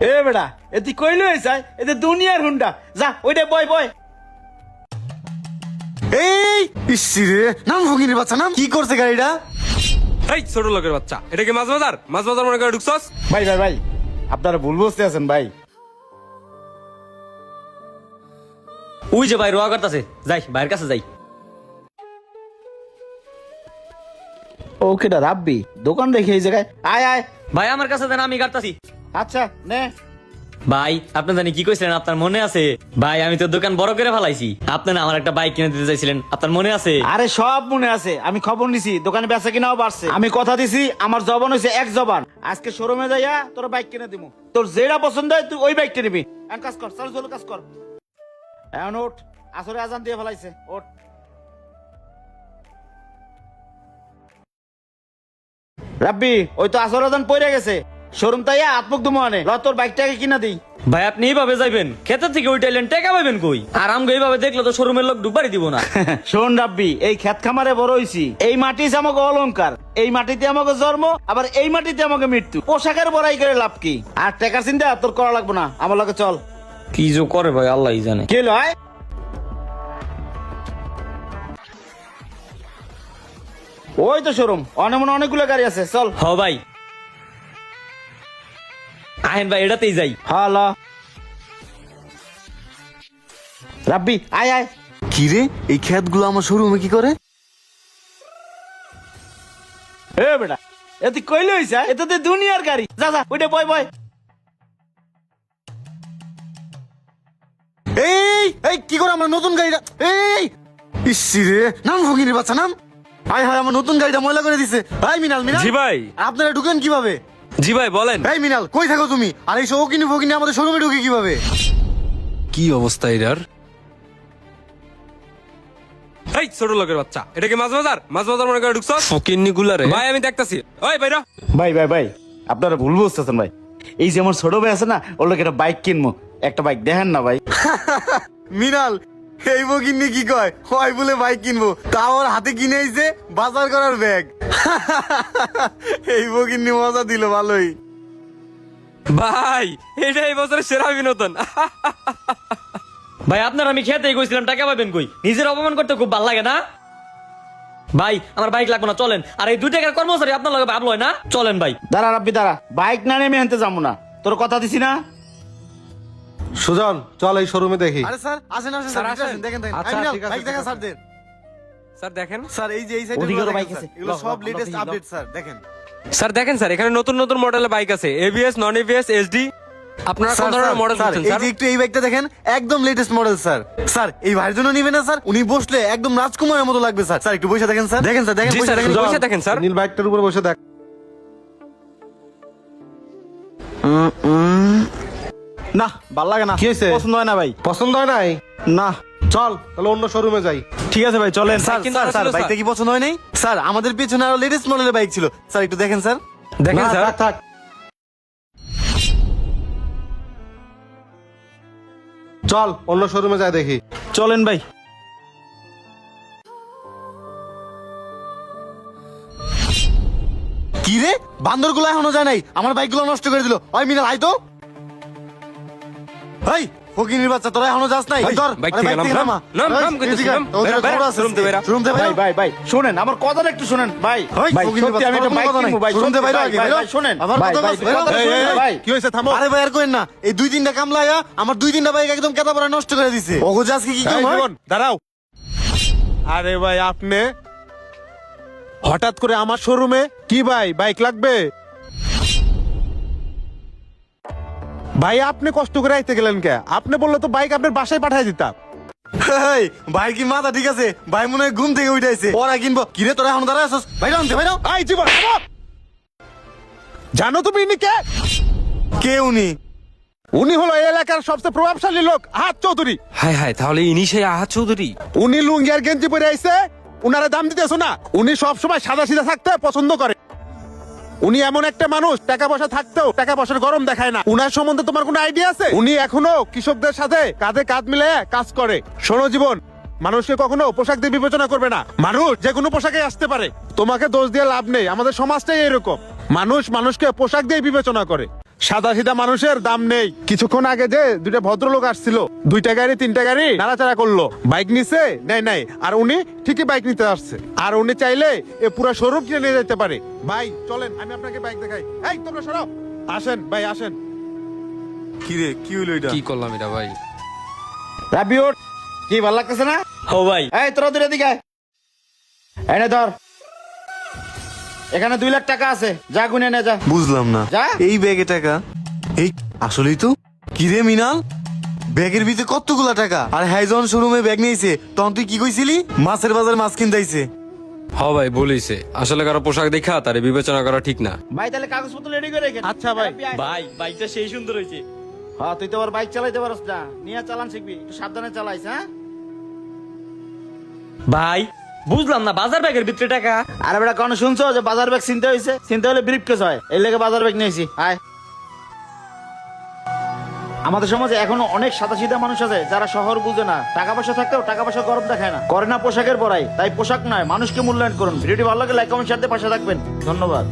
এ বেটা এ তুই কইলো চাই এতে দুনিয়ার হুন্ডা যা ওইটা বয় বয়। এই ইসিরে নাম ভগিনীর বাচ্চা নাম কি করছে গাড়িটা? এই ছোট লোকের বাচ্চা, এটা কি মাছ বাজার মনে করে ঢুকছস? ভাই ভাই ভাই আপনারা ভুল বুঝতে আছেন ভাই। ওই যে ভাই রোয়া করতেছে, যাই ভাইয়ের কাছে যাই। ওকেটা রাব্বি দোকান রেখে এই জায়গায় আয় আয়। ভাই আমার কাছে দেন, আমি কাটতাছি। আচ্ছা নে। ভাই আপনি জানি কি কইছিলেন, আপনার মনে আছে? ভাই আমি তো দোকান বড় করে ফেলাইছি, আপনি না আমার একটা বাইক কিনে দিতে চাইছিলেন, আপনার মনে আছে? আরে সব মনে আছে, আমি খবর নিছি দোকানে বেচা কিনাও বাড়ছে। আমি কথা দিছি আমার জবান হইছে এক জবান, আজকে শোরুমে যাইয়া তোর বাইক কিনে দিমু। তোর যেটা পছন্দ হয় তুই ওই বাইকটা নিবি। এখন কাজ কর, চল চল কাজ কর। এখন ওঠ, আসরে আজান দিয়ে ফেলাইছে, ওঠ। রাব্বি ওই তো আসর আজান পড়ে গেছে, শোরুম তাইয়া আত্মক দুমো আনে ল তোর বাইকটাকে কিনা দিই। ভাই আপনি এইভাবে যাইবেন, ক্ষেতের থেকে উঠাইলেন টাকা পাইবেন কই? আর আমগো এইভাবে দেখলে তো শোরুমের লোক ঢুকবারই দিব না। শোন রাব্বি, এই ক্ষেত খামারে বড় হইছি, এই মাটি আমাকে অলংকার, এই মাটিতে আমাকে জন্ম, আবার এই মাটিতে আমাকে মৃত্যু। পোশাকের বড়াই করে লাভ কি? আর টাকার চিন্তা তোর করা লাগবে না, আমার লগে চল। কি যে করে ভাই আল্লাহই জানে। কি লয়? ওই তো শোরুম, অনেকগুলো গাড়ি আছে, চল। হ ভাই আহেন ভাই, এটাতেই যাই। হ্যাঁ ল রাব্বি আয় আয়। কি রে এই ক্ষেতগুলো আমার শোরুমে কি করে? এ বেটা এ তুই কইলে হইছে, এটা তো দুনিয়ার গাড়ি। যা যা ওইটা বয় বয়। এই এই কি করে আমার নতুন গাড়িটা? এই ইসিরে নাম ভগিনীর বাচ্চা নাম। হায় হায় আমার নতুন গাড়িটা ময়লা করে দিছে। ভাই মিনাল মিনাল জি ভাই। আপনারা ঢুকেন কিভাবে? জি ভাই বলেন। এই মিনাল কই থাকো তুমি? আর এই শৌকিনি ফকিনি আমাদের শোরুমে ঢুকে কিভাবে? কি অবস্থা এটার? এই ছোট লোকের বাচ্চা, এটা কি মাছ বাজার মনে করে ঢুকছস? ফকিন্নি গুলারে ভাই আমি দেখতাছি। ওই ভাইরা ভাই ভাই ভাই আপনারা ভুল বুঝতেছেন ভাই। এই যে আমার ছোট ভাই আছে না, ওর লোক একটা বাইক কিনবো, একটা বাইক দেখেন না ভাই। মিনাল এই ফকিন্নি কি কয়? হয় বলে বাইক কিনবো, তাও ওর হাতে কিনে আইছে বাজার করার ব্যাগ। এই ফকিন্নি মজা দিল ভালোই। ভাই এটা এই বছরের সেরা বিনোদন। ভাই আপনার আমি খেতেই কইছিলাম টাকা পাবেন কই? নিজের অপমান করতে খুব ভালো লাগে না ভাই? আমার বাইক লাগবে না, চলেন। আর এই 2 টাকার কর্মচারী আপনার লগে ভাবলো না, চলেন ভাই। দাঁড়া রাব্বি দাঁড়া, বাইক না নেমে আনতে যাবো না, তোর কথা দিছি না। সুজন চল এই শোরুমে দেখি। আরে স্যার আসেন আসেন স্যার, স্যার, আসেন। দেখেন দেখেন। আচ্ছা, এই মিনাল, ঠিক আছে, বাইক ঠিক দেখেন আছে। স্যার দেন। স্যার দেখেন। স্যার এই যে এই সাইডে ওদিকেরও বাইক আছে। এগুলো সব ল, ল, লেটেস্ট ল, ল। আপডেট স্যার দেখেন। স্যার দেখেন স্যার, এখানে নতুন নতুন মডেলের বাইক আছে, এবিএস নন এবিএস এসডি। আপনারা কোন স্যার, ধরনের স্যার, মডেল স্যার, খুঁজছেন এই স্যার? যে একটু এই বাইকটা দেখেন, একদম লেটেস্ট মডেল স্যার। স্যার এই ভাইয়ের জন্য নিবেন না স্যার? উনি বসলে একদম রাজকুমারের মতো লাগবে স্যার। স্যার একটু বসে দেখেন স্যার, দেখেন স্যার, দেখেন জি বসে স্যার, দেখেন। বসে দেখেন স্যার। নীল বাইকটার উপর বসে দেখ। না ভাল লাগে না, কি হয়েছে? পছন্দ হয় না ভাই। পছন্দ হয় নাই? না চল তাহলে অন্য শোরুমে যাই। ঠিক আছে ভাই চলেন। স্যার কিন্তু স্যার আরো স্যার ছিল, বাইকটা কি পছন্দ হয় নাই? স্যার আমাদের পেছনে আরো লেটেস্ট মডেলের বাইক ছিল স্যার, একটু দেখেন স্যার। দেখেন না, স্যার। থাক, থাক। চল অন্য শোরুমে যাই দেখি। চলেন ভাই। কি রে বান্দরগুলো এখনো যায় নাই, আমার বাইকগুলো নষ্ট করে দিল। ওই মিনাল আই তো। এই ফকিনির বাচ্চা তোরা এখনো যাস নাই? এই, ধর বাইক আরে থেকে বাইক থেকে নাম, নামা। নাম, এই, নাম, কইতেছি, এদিকে আয়। নাম। ওদের বেরা, বেরা, খবর আছে, শোরুম থেকে বেরা। শোরুম থেকে ভাই বেরা। ভাই ভাই শোনেন, আমার কথাটা একটু শোনেন ভাই। ওই, ভাই ফকিনির সত্যি আমি একটা বাচ্চা, বাইক কোনো কথা কিনবো নাই। ভাই, শোরুম থেকে সত্যি বাইরে ভাই, আগে, ভাই, বেরো। ভাই, শোনেন আমার ভাই কথা ভাই বলছো, বেরো। কথাটা শুনেন ভাই। কি হয়েছে থামো। আরে ভাই আর কইেন না, এই 2-3টা কামলায়া আমার 2-3টা বাইক একদম কেতা পড়া নষ্ট করে দিছে। ওগো যে আজকে কি এই, করব? জীবন, দাঁড়াও। আরে ভাই আপনি হঠাৎ করে আমার শোরুমে কি ভাই বাইক লাগবে? ভাই আপনি কষ্ট করে আইতে গেলেন কে? আপনি বললে তো বাইক আপনার বাসায় পাঠিয়ে দিতাম। এই ভাই কি মাথা ঠিক আছে? ভাই মনে হয় ঘুম থেকে উঠাইছে, ওরা কিনবো। কি রে তোরা এখন দাঁড়ায় আছিস? ভাই আনতে ভাই এই জীবন থামো। জানো তুমি ইনি কে? কে উনি? উনি হলো এই এলাকার সবচেয়ে প্রভাবশালী লোক আহাত চৌধুরী। হাই হাই, তাহলে ইনি সেই আহাত চৌধুরী? উনি লুঙ্গি আর গেঞ্জি পরে আইছে, উনারা দাম দিতেছো না। উনি সবসময় সাদা সিধা থাকতে পছন্দ করে। উনি এমন একটা মানুষ টাকা পয়সা থাকতেও টাকা পয়সার গরম দেখায় না। উনার সম্বন্ধে তোমার কোনো আইডিয়া আছে? উনি এখনো কৃষকদের সাথে কাঁধে কাঁধ মিলে কাজ করে। শোনো জীবন, মানুষকে কখনো পোশাক দিয়ে বিবেচনা করবে না। মানুষ যে কোনো পোশাকে আসতে পারে, তোমাকে দোষ দিয়ে লাভ নেই। আমাদের সমাজটাই এরকম, মানুষ মানুষকে পোশাক দিয়ে বিবেচনা করে। সাদা সিধা মানুষের দাম নেই। কিছুক্ষণ আগে যে দুইটা ভদ্রলোক আসছিল, 2টা গাড়ি 3টা গাড়ি নাড়াচাড়া করলো, বাইক নিছে নাই, আর উনি ঠিকই বাইক নিতে আসছে। আর উনি চাইলে এ পুরো শোরুম কিনে নিয়ে যেতে পারে। ভাই চলেন, আমি আপনাকে বাইক দেখাই। এই তোমরা সরো, আসেন ভাই আসেন। কি রে, কি হইলো এটা? কি করলাম এটা ভাই? রাবিউট কি ভালো লাগতেছে না? ও ভাই, এই তোরা দূরে দিকে আয়। এনে ধর, এখানে 2 লাখ টাকা আছে, যা গুনে নে যা। বুঝলাম না, যা। এই ব্যাগে টাকা? এই আসলেই তো। কি রে মিনাল, ব্যাগের ভিতরে কতগুলা টাকা? আর হাইজন শোরুমে ব্যাগ নিয়েছে, তখন তুই কি কইছিলি মাছের বাজার মাছ কিনতেইছে? হ ভাই বলিছে, আসলে কারো পোশাক দেখা তারে বিবেচনা করা ঠিক না। ভাই তাহলে কাগজপত্র রেডি করে রেখে। আচ্ছা ভাই। ভাই বাইকটা সেই সুন্দর হয়েছে। হ্যাঁ তুই তো আবার বাইক চালাইতে পারস না, নিয়ে চালান শিখবি, একটু সাবধানে চালাইস। হ্যাঁ ভাই বুঝলাম না, বাজার ব্যাগের ভিতরে টাকা? আরে বেটা কোন শুনছো যে বাজার ব্যাগ চিনতে হয়েছে? চিনতে হলে ব্রিফ কেস হয়, এই লেগে বাজার ব্যাগ নিয়েছি। আয়। আমাদের সমাজে এখনো অনেক সাদাসিধা মানুষ আছে যারা শহর বুঝে না, টাকা পয়সা থাকতেও টাকা পয়সা গরম দেখায় না, করে না পোশাকের বড়াই। তাই পোশাক নয়, মানুষকে মূল্যায়ন করুন। ভিডিওটি ভালো লাগে লাইক কমেন্ট শেয়ার দিয়ে পাশে থাকবেন। ধন্যবাদ।